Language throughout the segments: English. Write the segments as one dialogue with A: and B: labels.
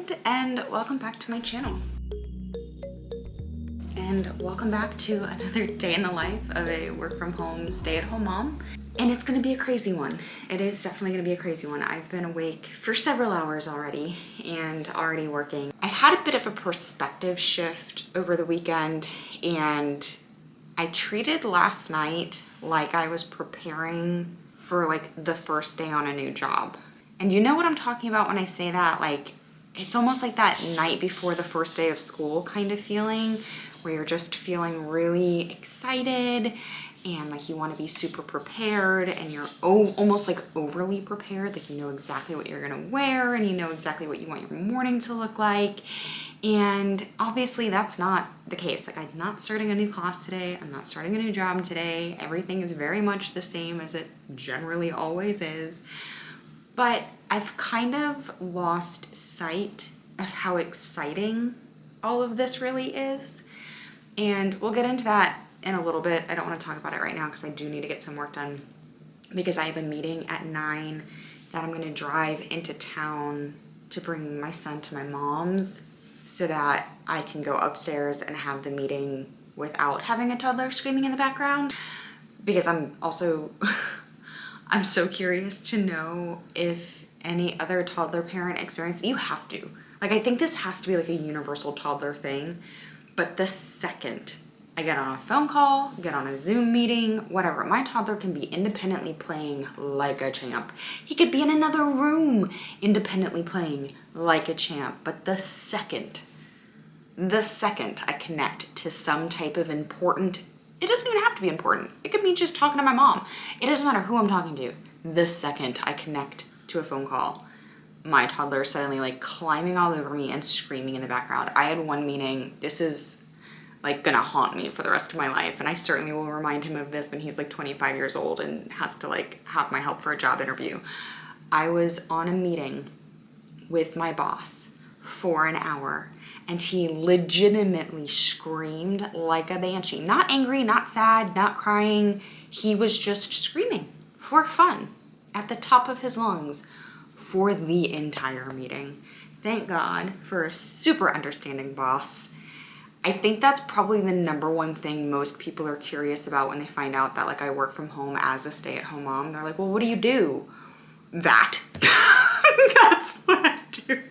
A: friend, and welcome back to my channel. And welcome back to another day in the life of a work from home, stay-at-home mom. And it's gonna be a crazy one. It is definitely gonna be a crazy one. I've been awake for several hours already and already working. I had a bit of a perspective shift over the weekend, and I treated last night like I was preparing for like the first day on a new job. And you know what I'm talking about when I say that? Like, it's almost like that night before the first day of school kind of feeling, where you're just feeling really excited and like you want to be super prepared, and you're almost like overly prepared. Like, you know exactly what you're gonna wear and you know exactly what you want your morning to look like. And obviously that's not the case. Like, I'm not starting a new class today. I'm not starting a new job today. Everything is very much the same as it generally always is. But I've kind of lost sight of how exciting all of this really is. And we'll get into that in a little bit. I don't want to talk about it right now because I do need to get some work done, because I have a meeting at 9 that I'm going to drive into town to bring my son to my mom's so that I can go upstairs and have the meeting without having a toddler screaming in the background. Because I'm also... I'm so curious to know if any other toddler parent experience, you have to. Like, I think this has to be like a universal toddler thing, but the second I get on a phone call, get on a Zoom meeting, whatever, my toddler can be independently playing like a champ. He could be in another room independently playing like a champ, but the second I connect to some type of important, it doesn't even have to be important. It could be just talking to my mom. It doesn't matter who I'm talking to. The second I connect to a phone call, my toddler is suddenly like climbing all over me and screaming in the background. I had one meeting. This is like gonna haunt me for the rest of my life. And I certainly will remind him of this when he's like 25 years old and has to like have my help for a job interview. I was on a meeting with my boss for an hour, and he legitimately screamed like a banshee. Not angry, not sad, not crying. He was just screaming for fun at the top of his lungs for the entire meeting. Thank God for a super understanding boss. I think that's probably the number one thing most people are curious about when they find out that like I work from home as a stay-at-home mom. They're like, well, what do you do? That. That's what I do.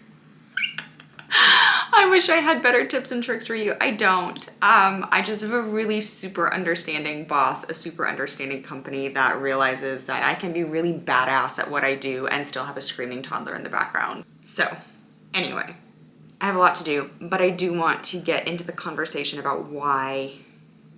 A: I wish I had better tips and tricks for you. I don't. I just have a really super understanding boss, a super understanding company that realizes that I can be really badass at what I do and still have a screaming toddler in the background. So anyway, I have a lot to do, but I do want to get into the conversation about why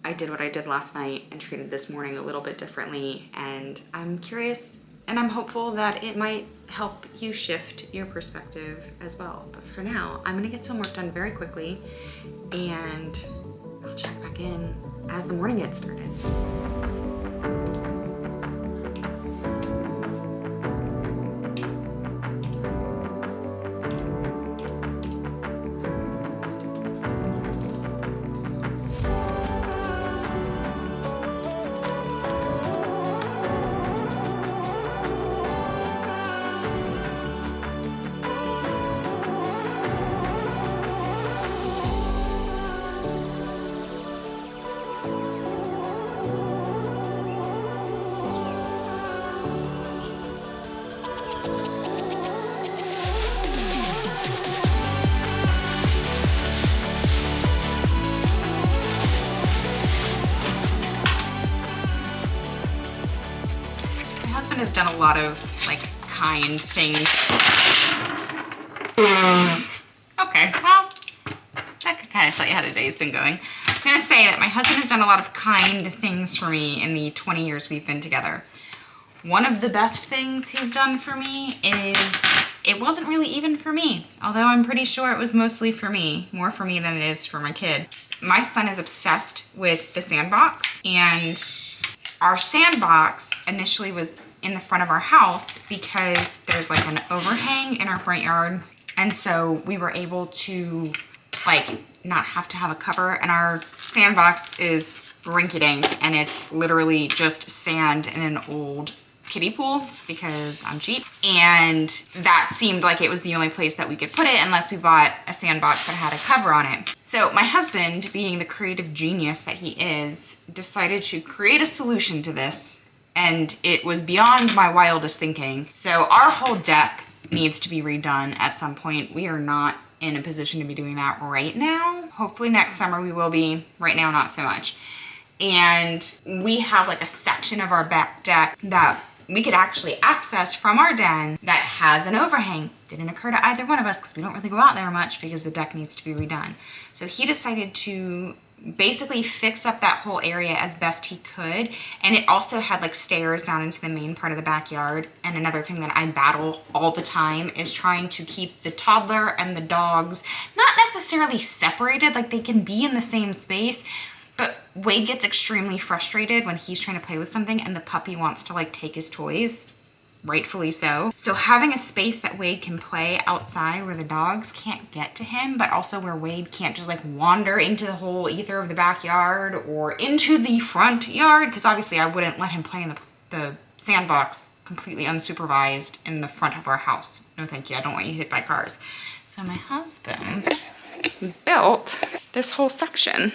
A: I did what I did last night and treated this morning a little bit differently. And I'm curious and I'm hopeful that it might help you shift your perspective as well. But for now, I'm gonna get some work done very quickly, and I'll check back in as the morning gets started. Has done a lot of like kind things. Okay, well, that could kind of tell you how the day's been going. I was gonna say that my husband has done a lot of kind things for me in the 20 years we've been together. One of the best things he's done for me is, it wasn't really even for me, although I'm pretty sure it was mostly for me, more for me than it is for my kid. My son is obsessed with the sandbox, and our sandbox initially was in the front of our house because there's like an overhang in our front yard. And so we were able to like not have to have a cover, and our sandbox is rinky-dink and it's literally just sand in an old kiddie pool because I'm cheap. And that seemed like it was the only place that we could put it unless we bought a sandbox that had a cover on it. So my husband, being the creative genius that he is, decided to create a solution to this, and it was beyond my wildest thinking. So our whole deck needs to be redone at some point. We are not in a position to be doing that right now. Hopefully next summer we will be. Right now, not so much. And we have like a section of our back deck that we could actually access from our den that has an overhang. Didn't occur to either one of us because we don't really go out there much because the deck needs to be redone. So he decided to basically fix up that whole area as best he could. And it also had like stairs down into the main part of the backyard. And another thing that I battle all the time is trying to keep the toddler and the dogs not necessarily separated, like they can be in the same space, but Wade gets extremely frustrated when he's trying to play with something and the puppy wants to like take his toys. Rightfully so. So having a space that Wade can play outside where the dogs can't get to him, but also where Wade can't just like wander into the whole ether of the backyard or into the front yard, because obviously I wouldn't let him play in the sandbox completely unsupervised in the front of our house. No thank you, I don't want you hit by cars. So my husband built this whole section.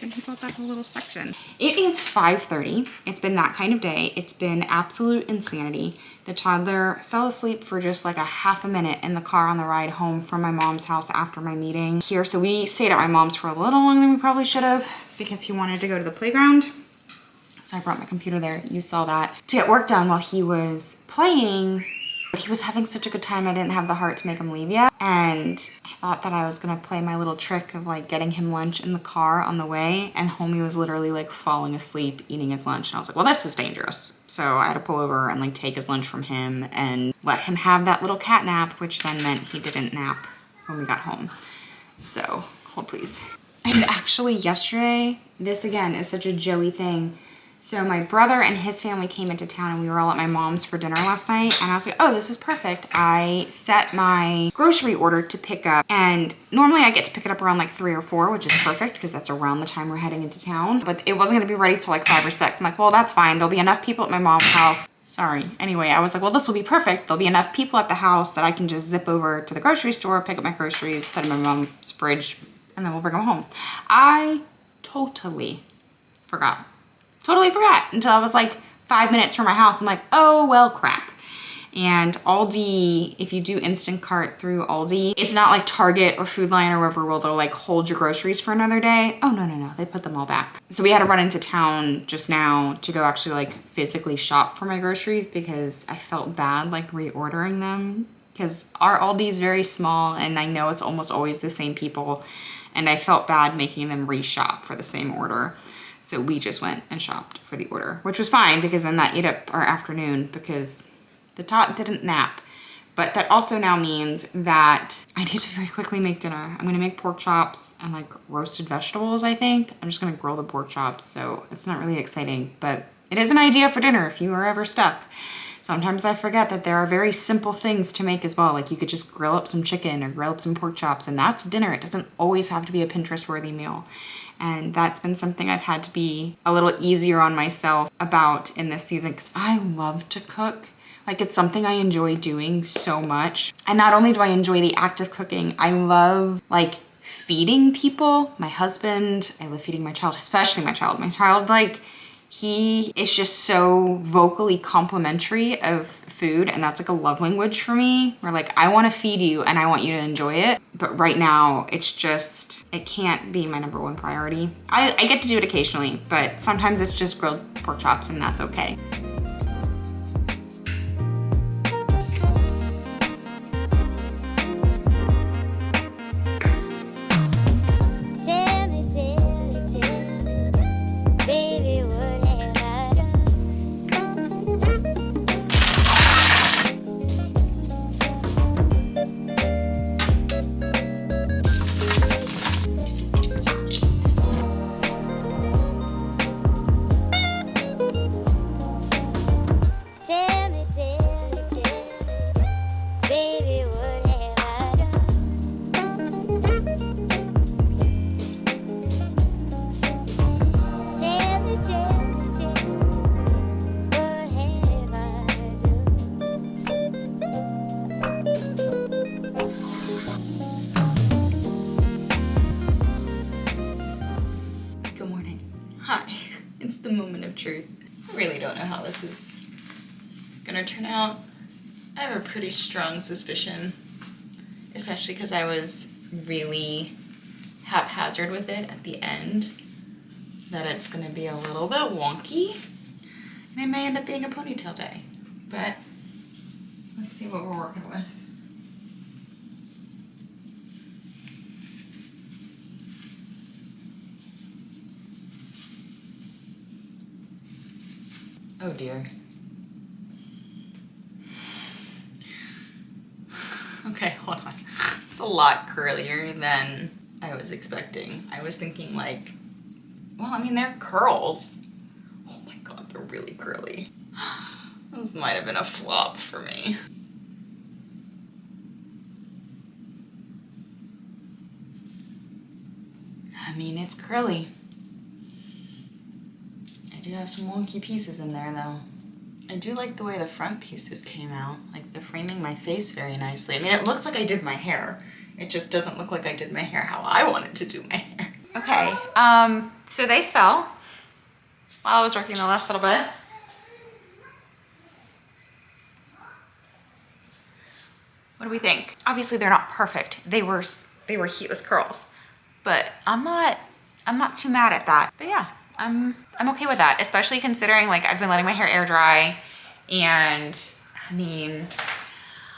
A: And he built that whole little section. It is 5:30. It's been that kind of day. It's been absolute insanity. The toddler fell asleep for just like a half a minute in the car on the ride home from my mom's house after my meeting here. So we stayed at my mom's for a little longer than we probably should have because he wanted to go to the playground. So I brought my computer there. You saw that. To get work done while he was playing. But he was having such a good time, I didn't have the heart to make him leave yet. And I thought that I was gonna play my little trick of like getting him lunch in the car on the way, and homie was literally like falling asleep eating his lunch. And I was like, well, this is dangerous. So I had to pull over and like take his lunch from him and let him have that little cat nap, which then meant he didn't nap when we got home. So, hold please. And actually yesterday, this again is such a Joey thing. So my brother and his family came into town and we were all at my mom's for dinner last night. And I was like, oh, this is perfect. I set my grocery order to pick up, and normally I get to pick it up around like 3 or 4, which is perfect because that's around the time we're heading into town. But it wasn't gonna be ready till like 5 or 6. I'm like, well, that's fine. There'll be enough people at my mom's house. Sorry. Anyway, I was like, well, this will be perfect. There'll be enough people at the house that I can just zip over to the grocery store, pick up my groceries, put them in my mom's fridge, and then we'll bring them home. I totally forgot. Totally forgot until I was like 5 minutes from my house. I'm like, oh, well, crap. And Aldi, if you do Instacart through Aldi, it's not like Target or Food Lion or wherever where they'll like hold your groceries for another day. Oh, no, they put them all back. So we had to run into town just now to go actually like physically shop for my groceries because I felt bad like reordering them because our Aldi is very small and I know it's almost always the same people, and I felt bad making them reshop for the same order. So we just went and shopped for the order, which was fine because then that ate up our afternoon because the tot didn't nap. But that also now means that I need to very quickly make dinner. I'm gonna make pork chops and like roasted vegetables, I think. I'm just gonna grill the pork chops, so it's not really exciting, but it is an idea for dinner if you are ever stuck. Sometimes I forget that there are very simple things to make as well. Like you could just grill up some chicken or grill up some pork chops and that's dinner. It doesn't always have to be a Pinterest-worthy meal. And that's been something I've had to be a little easier on myself about in this season because I love to cook. Like it's something I enjoy doing so much. And not only do I enjoy the act of cooking, I love like feeding people. My husband, I love feeding my child, especially my child. My child, like he is just so vocally complimentary of food, and that's like a love language for me where like I want to feed you and I want you to enjoy it, but right now it's just, it can't be my #1 priority. I get to do it occasionally, but sometimes it's just grilled pork chops and that's okay. the moment of truth. I really don't know how this is gonna turn out. I have a pretty strong suspicion, especially because I was really haphazard with it at the end, that it's gonna be a little bit wonky and it may end up being a ponytail day, but let's see what we're working with. Oh dear. Okay, hold on. It's a lot curlier than I was expecting. I was thinking like, well, I mean, they're curls. Oh my god, they're really curly. This might have been a flop for me. I mean, it's curly. I do have some wonky pieces in there though. I do like the way the front pieces came out. Like they're framing my face very nicely. I mean, it looks like I did my hair. It just doesn't look like I did my hair how I wanted to do my hair. Okay, so they fell while I was working the last little bit. What do we think? Obviously they're not perfect. They were heatless curls, but I'm not too mad at that. But yeah, I'm okay with that, especially considering like I've been letting my hair air dry, and I mean,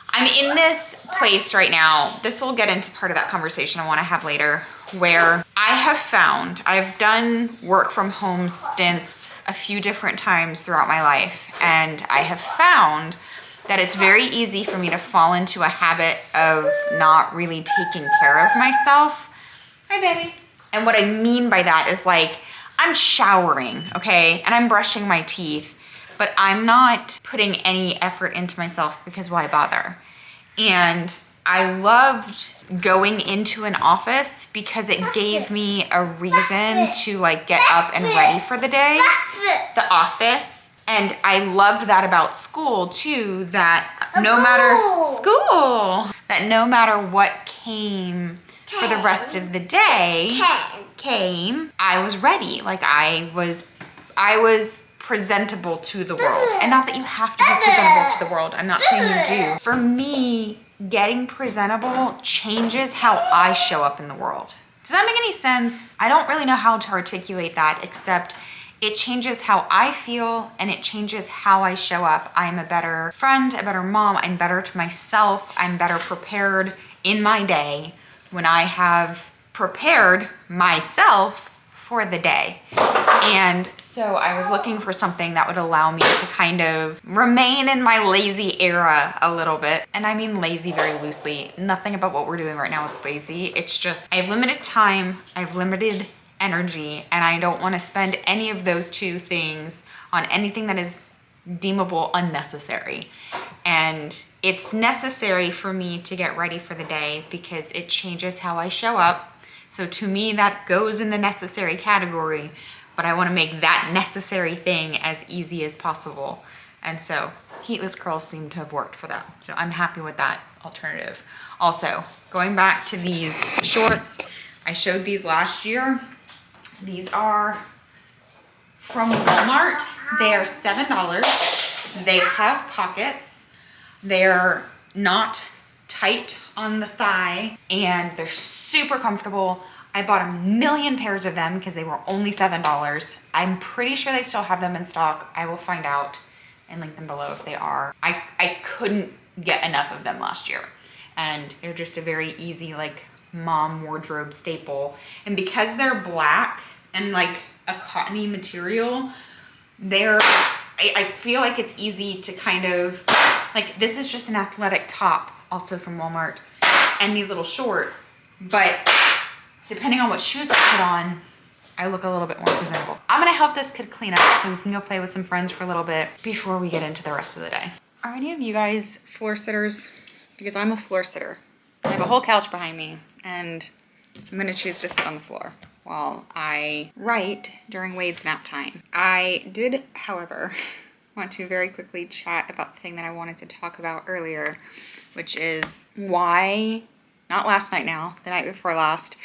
A: I'm in this place right now. This will get into part of that conversation I want to have later, where I have found, I've done work from home stints a few different times throughout my life, and I have found that it's very easy for me to fall into a habit of not really taking care of myself. Hi, baby. And what I mean by that is like, I'm showering, okay? And I'm brushing my teeth, but I'm not putting any effort into myself because why bother? And I loved going into an office because it gave me a reason to like get up and ready for the day, the office. And I loved that about school too, that no matter what came for the rest of the day I was ready. Like I was presentable to the world. And not that you have to be presentable to the world. I'm not saying you do. For me, getting presentable changes how I show up in the world. Does that make any sense? I don't really know how to articulate that, except it changes how I feel and it changes how I show up. I'm a better friend, a better mom, I'm better to myself, I'm better prepared in my day when I have prepared myself for the day. And so I was looking for something that would allow me to kind of remain in my lazy era a little bit. And I mean lazy very loosely. Nothing about what we're doing right now is lazy. It's just, I have limited time, I have limited energy, and I don't want to spend any of those two things on anything that is deemable unnecessary. And it's necessary for me to get ready for the day because it changes how I show up. So to me, that goes in the necessary category, but I want to make that necessary thing as easy as possible. And so heatless curls seem to have worked for that. So I'm happy with that alternative. Also, going back to these shorts, I showed these last year. These are from Walmart. They are $7. They have pockets. They're not tight on the thigh, and they're super comfortable. I bought a million pairs of them because they were only $7. I'm pretty sure they still have them in stock. I will find out and link them below if they are. I couldn't get enough of them last year, and they're just a very easy like mom wardrobe staple. And because they're black and like a cottony material, I feel like it's easy to kind of, like, this is just an athletic top, also from Walmart, and these little shorts, but depending on what shoes I put on, I look a little bit more presentable. I'm gonna help this kid clean up so we can go play with some friends for a little bit before we get into the rest of the day. Are any of you guys floor sitters? Because I'm a floor sitter. I have a whole couch behind me, and I'm gonna choose to sit on the floor while I write during Wade's nap time. I did, however, want to very quickly chat about the thing that I wanted to talk about earlier, which is why, not last night now, the night before last,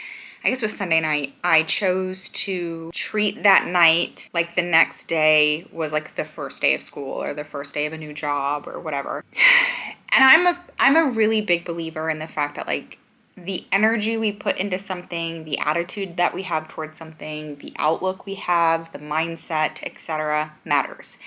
A: I guess it was Sunday night, I chose to treat that night like the next day was like the first day of school or the first day of a new job or whatever. And I'm a really big believer in the fact that like the energy we put into something, the attitude that we have towards something, the outlook we have, the mindset, etc. matters.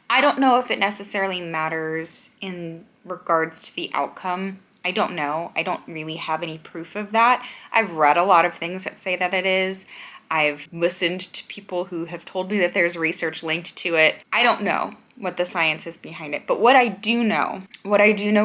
A: I don't know if it necessarily matters in regards to the outcome. I don't know. I don't really have any proof of that. I've read a lot of things that say that it is. I've listened to people who have told me that there's research linked to it. I don't know what the science is behind it. But what I do know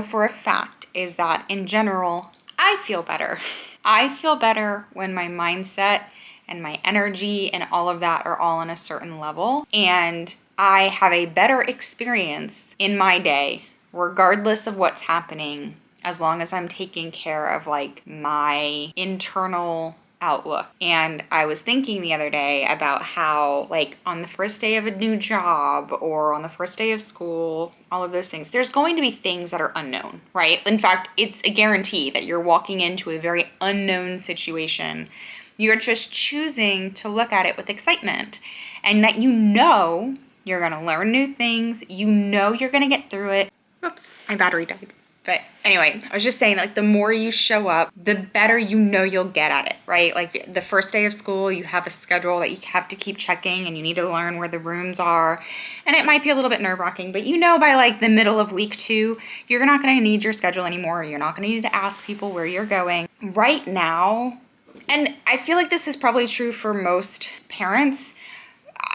A: for a fact is that in general, I feel better. I feel better when my mindset and my energy and all of that are all on a certain level. And I have a better experience in my day, regardless of what's happening, as long as I'm taking care of like my internal outlook. And I was thinking the other day about how like on the first day of a new job or on the first day of school, all of those things, there's going to be things that are unknown, right? In fact, it's a guarantee that you're walking into a very unknown situation. You're just choosing to look at it with excitement and that you know you're going to learn new things. You know you're going to get through it. Oops, my battery died. But anyway, I was just saying, like, the more you show up, the better you know you'll get at it, right? Like, the first day of school, you have a schedule that you have to keep checking, and you need to learn where the rooms are. And it might be a little bit nerve-wracking, but you know by, like, the middle of week 2, you're not going to need your schedule anymore. You're not going to need to ask people where you're going. Right now, and I feel like this is probably true for most parents.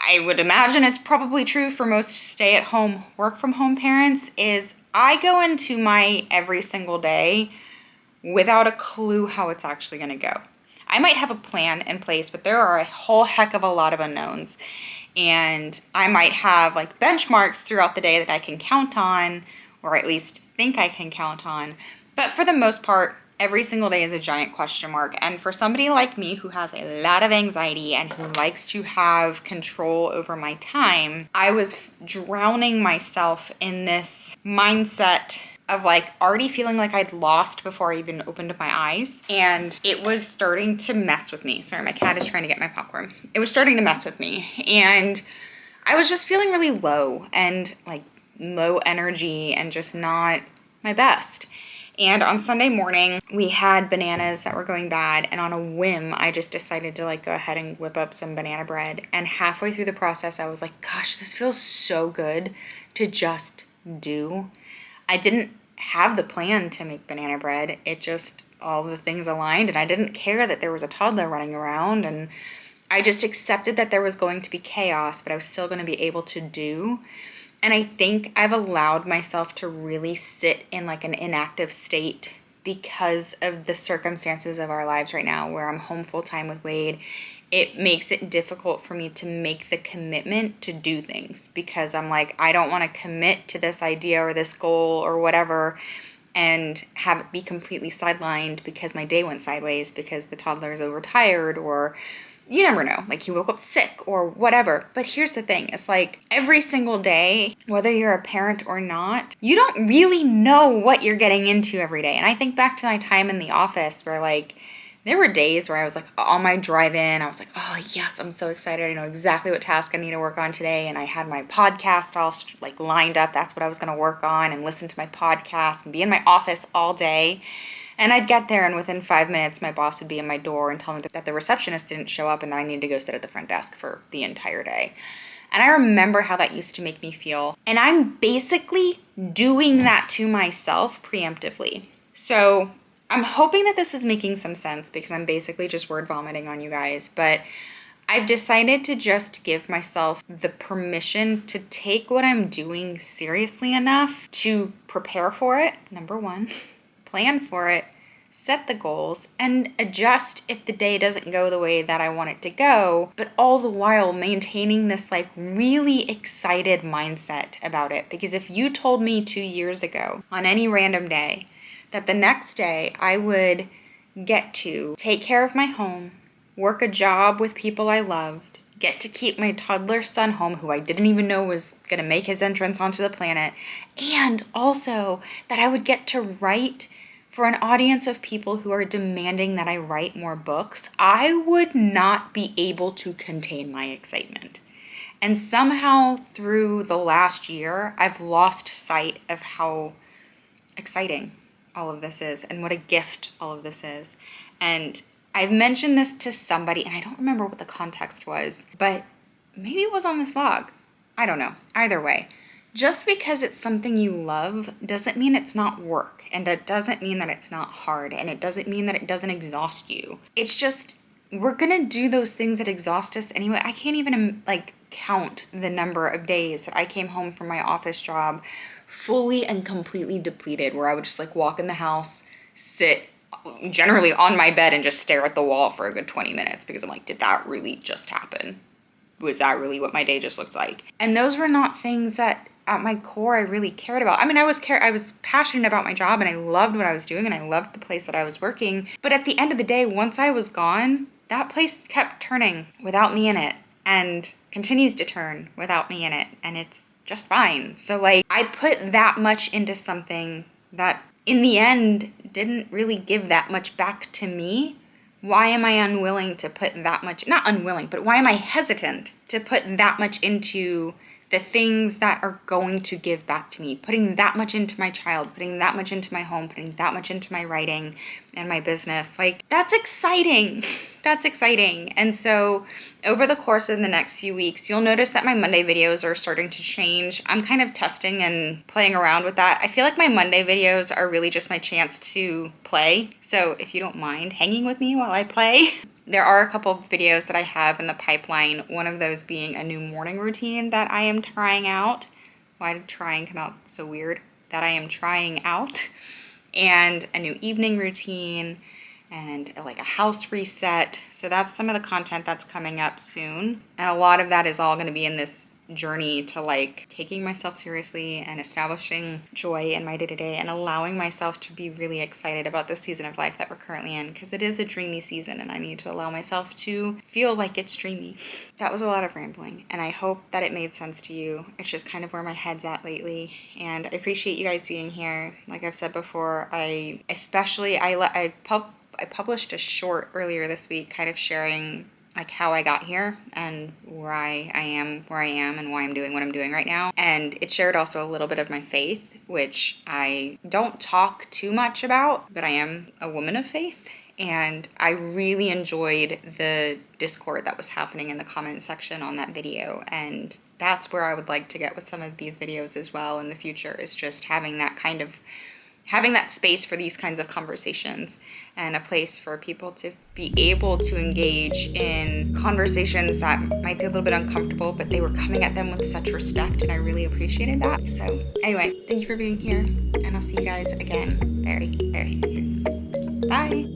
A: I would imagine it's probably true for most stay-at-home, work-from-home parents, is I go into my every single day without a clue how it's actually going to go. I might have a plan in place, but there are a whole heck of a lot of unknowns. And I might have like benchmarks throughout the day that I can count on, or at least think I can count on. But for the most part, every single day is a giant question mark. And for somebody like me who has a lot of anxiety and who likes to have control over my time, I was drowning myself in this mindset of like already feeling like I'd lost before I even opened my eyes. And it was starting to mess with me. Sorry, my cat is trying to get my popcorn. It was starting to mess with me. And I was just feeling really low and like low energy and just not my best. And on Sunday morning, we had bananas that were going bad. And on a whim, I just decided to like go ahead and whip up some banana bread. And halfway through the process, I was like, gosh, this feels so good to just do. I didn't have the plan to make banana bread. It just, all the things aligned. And I didn't care that there was a toddler running around. And I just accepted that there was going to be chaos, but I was still going to be able to do. And I think I've allowed myself to really sit in like an inactive state because of the circumstances of our lives right now where I'm home full time with Wade. It makes it difficult for me to make the commitment to do things because I'm like, I don't want to commit to this idea or this goal or whatever and have it be completely sidelined because my day went sideways because the toddler is overtired or you never know, like he woke up sick or whatever. But here's the thing, it's like every single day, whether you're a parent or not, you don't really know what you're getting into every day. And I think back to my time in the office where like, there were days where I was like on my drive in, I was like, oh yes, I'm so excited. I know exactly what task I need to work on today. And I had my podcast all like lined up. That's what I was going to work on and listen to my podcast and be in my office all day. And I'd get there, and within 5 minutes, my boss would be in my door and tell me that the receptionist didn't show up and that I needed to go sit at the front desk for the entire day. And I remember how that used to make me feel. And I'm basically doing that to myself preemptively. So I'm hoping that this is making some sense because I'm basically just word vomiting on you guys. But I've decided to just give myself the permission to take what I'm doing seriously enough to prepare for it, number one. Plan for it, set the goals, and adjust if the day doesn't go the way that I want it to go, but all the while maintaining this like really excited mindset about it. Because if you told me 2 years ago on any random day that the next day I would get to take care of my home, work a job with people I loved, get to keep my toddler son home, who I didn't even know was going to make his entrance onto the planet, and also that I would get to write for an audience of people who are demanding that I write more books, I would not be able to contain my excitement. And somehow through the last year, I've lost sight of how exciting all of this is and what a gift all of this is. And I've mentioned this to somebody, and I don't remember what the context was, but maybe it was on this vlog. I don't know. Either way, just because it's something you love doesn't mean it's not work, and it doesn't mean that it's not hard, and it doesn't mean that it doesn't exhaust you. It's just, we're gonna do those things that exhaust us anyway. I can't even count the number of days that I came home from my office job fully and completely depleted, where I would just walk in the house, sit generally on my bed and just stare at the wall for a good 20 minutes because I'm like, did that really just happen? Was that really what my day just looks like? And those were not things that at my core I really cared about. I mean, I was passionate about my job and I loved what I was doing and I loved the place that I was working. But at the end of the day, once I was gone, that place kept turning without me in it and continues to turn without me in it. And it's just fine. So I put that much into something that in the end didn't really give that much back to me. Why am I unwilling to put that much, not unwilling, but why am I hesitant to put that much into the things that are going to give back to me, putting that much into my child, putting that much into my home, putting that much into my writing and my business? That's exciting. That's exciting. And so over the course of the next few weeks, you'll notice that my Monday videos are starting to change. I'm kind of testing and playing around with that. I feel like my Monday videos are really just my chance to play. So if you don't mind hanging with me while I play, there are a couple of videos that I have in the pipeline, one of those being a new morning routine that I am trying out. Why did trying come out so weird? That I am trying out. And a new evening routine and a house reset. So that's some of the content that's coming up soon. And a lot of that is all going to be in this journey to taking myself seriously and establishing joy in my day-to-day and allowing myself to be really excited about the season of life that we're currently in, because it is a dreamy season and I need to allow myself to feel like it's dreamy. That was a lot of rambling and I hope that it made sense to you. It's just kind of where my head's at lately, and I appreciate you guys being here. Like I've said before, I published a short earlier this week kind of sharing how I got here and why I am where I am and why I'm doing what I'm doing right now. And it shared also a little bit of my faith, which I don't talk too much about, but I am a woman of faith. And I really enjoyed the discord that was happening in the comment section on that video. And that's where I would like to get with some of these videos as well in the future, is just having that space for these kinds of conversations and a place for people to be able to engage in conversations that might be a little bit uncomfortable, but they were coming at them with such respect, and I really appreciated that. So anyway, thank you for being here, and I'll see you guys again very, very soon. Bye.